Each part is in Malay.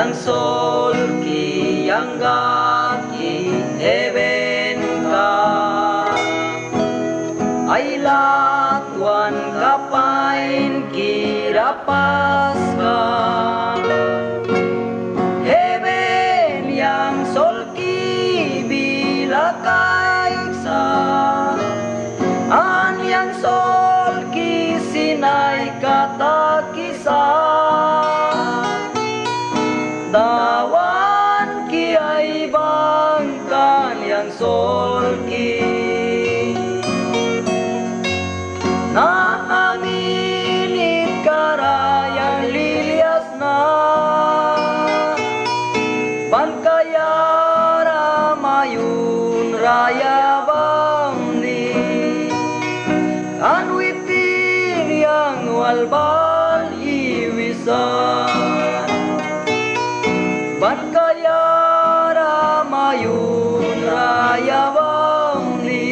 yang sol ki yang ga ki heaven ka ay latuan kapain kirapas ka heaven yang sol ki bilakay sa an yang sol ki sinay katakisa dawan ki ay bangkan yang sol ki naaminit karayang lilias na pankayara mayun raya bangni anwitin yang walbal iwisan pankayara mayun raya bangni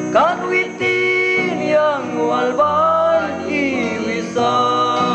kanwitin yang walbal iwisan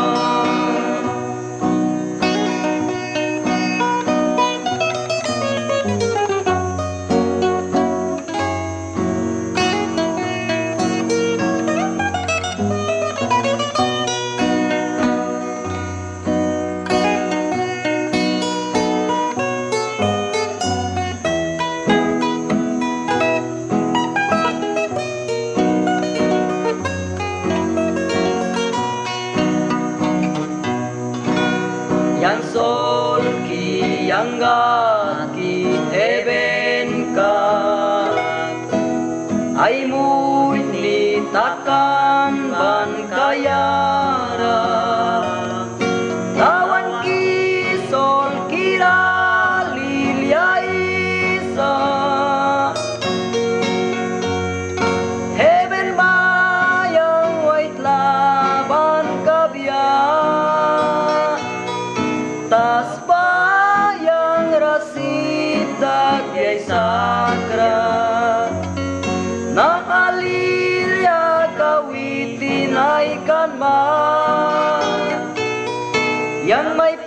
yang sol ki yang ga ki heaven ka ay muy nitakan ban kayara tawan ki sol kira liliaisa heaven bayang wait laban kabiya tas bayang rasidag yay sakra nakalilya kawitin ay kanma yang may